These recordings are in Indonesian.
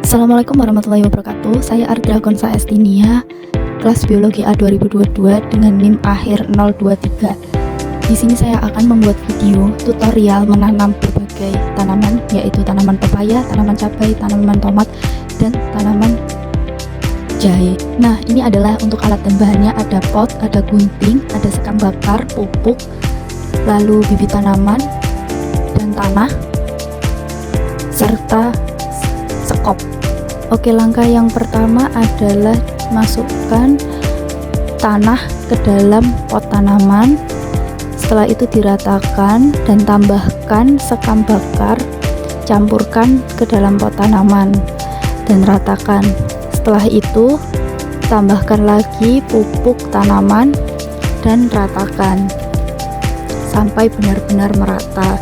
Assalamualaikum warahmatullahi wabarakatuh. Saya Ardra Gonsa Estinia, kelas Biologi A 2022 dengan NIM akhir 023. Di sini saya akan membuat video tutorial menanam berbagai tanaman, yaitu tanaman pepaya, tanaman cabai, tanaman tomat, dan tanaman jahe. Nah, ini adalah untuk alat dan bahannya. Ada pot, ada gunting, ada sekam bakar, pupuk, lalu bibit tanaman dan tanah, serta sekop. Oke, langkah yang pertama adalah masukkan tanah ke dalam pot tanaman. Setelah itu diratakan dan tambahkan sekam bakar, campurkan ke dalam pot tanaman dan ratakan. Setelah itu tambahkan lagi pupuk tanaman dan ratakan sampai benar-benar merata.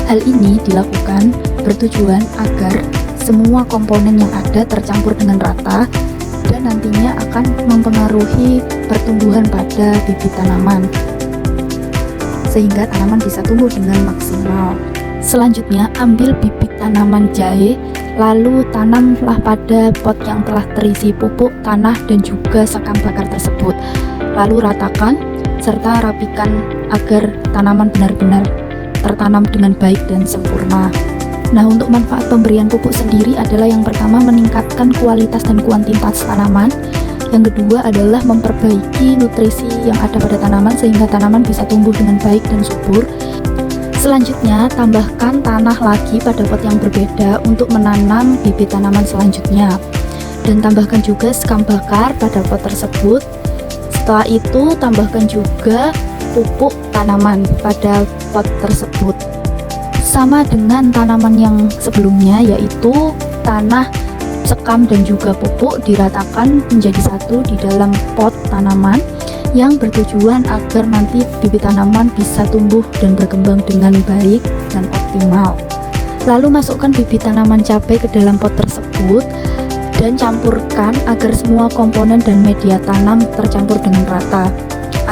Hal ini dilakukan bertujuan agar semua komponen yang ada tercampur dengan rata dan nantinya akan mempengaruhi pertumbuhan pada bibit tanaman sehingga tanaman bisa tumbuh dengan maksimal. Selanjutnya, ambil bibit tanaman jahe lalu tanamlah pada pot yang telah terisi pupuk, tanah, dan juga sekam bakar tersebut. Lalu ratakan serta rapikan agar tanaman benar-benar tertanam dengan baik dan sempurna. Nah, untuk manfaat pemberian pupuk sendiri adalah yang pertama meningkatkan kualitas dan kuantitas tanaman. Yang kedua adalah memperbaiki nutrisi yang ada pada tanaman sehingga tanaman bisa tumbuh dengan baik dan subur. Selanjutnya, tambahkan tanah lagi pada pot yang berbeda untuk menanam bibit tanaman selanjutnya. Dan tambahkan juga sekam bakar pada pot tersebut. Setelah itu, tambahkan juga pupuk tanaman pada pot tersebut. Sama dengan tanaman yang sebelumnya, yaitu tanah, sekam, dan juga pupuk diratakan menjadi satu di dalam pot tanaman yang bertujuan agar nanti bibit tanaman bisa tumbuh dan berkembang dengan baik dan optimal. Lalu masukkan bibit tanaman cabai ke dalam pot tersebut dan campurkan agar semua komponen dan media tanam tercampur dengan rata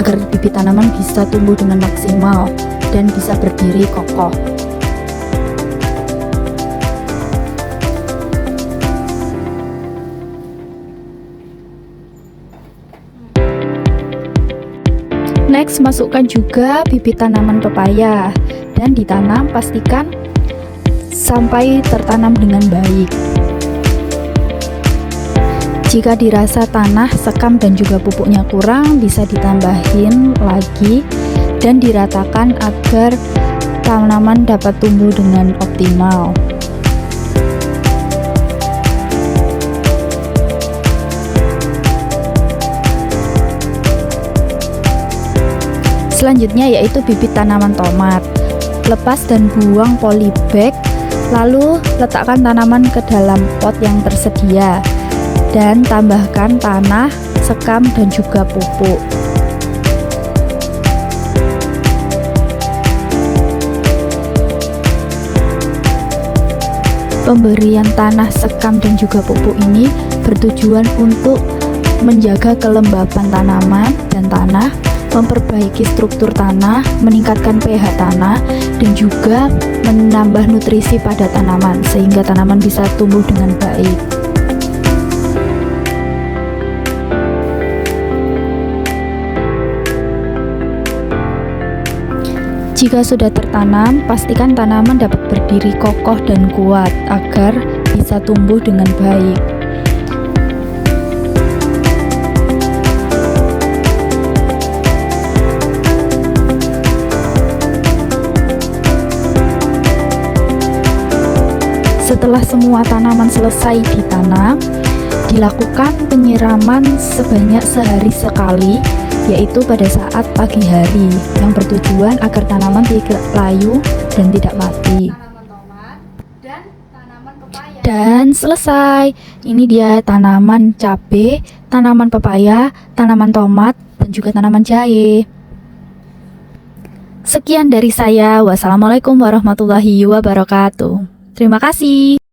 agar bibit tanaman bisa tumbuh dengan maksimal dan bisa berdiri kokoh. Next, masukkan juga bibit tanaman pepaya dan ditanam, pastikan sampai tertanam dengan baik. Jika dirasa tanah, sekam, dan juga pupuknya kurang, bisa ditambahin lagi dan diratakan agar tanaman dapat tumbuh dengan optimal. Selanjutnya yaitu bibit tanaman tomat. Lepas dan buang polybag, lalu letakkan tanaman ke dalam pot yang tersedia dan tambahkan tanah, sekam, dan juga pupuk. Pemberian tanah, sekam, dan juga pupuk ini bertujuan untuk menjaga kelembapan tanaman dan tanah, memperbaiki struktur tanah, meningkatkan pH tanah, dan juga menambah nutrisi pada tanaman sehingga tanaman bisa tumbuh dengan baik. Jika sudah tertanam, pastikan tanaman dapat berdiri kokoh dan kuat agar bisa tumbuh dengan baik. Setelah semua tanaman selesai ditanam, dilakukan penyiraman sebanyak sehari sekali, yaitu pada saat pagi hari, yang bertujuan agar tanaman tidak layu dan tidak mati. Dan selesai. Ini dia tanaman cabai, tanaman pepaya, tanaman tomat, dan juga tanaman jahe. Sekian dari saya. Wassalamualaikum warahmatullahi wabarakatuh. Terima kasih.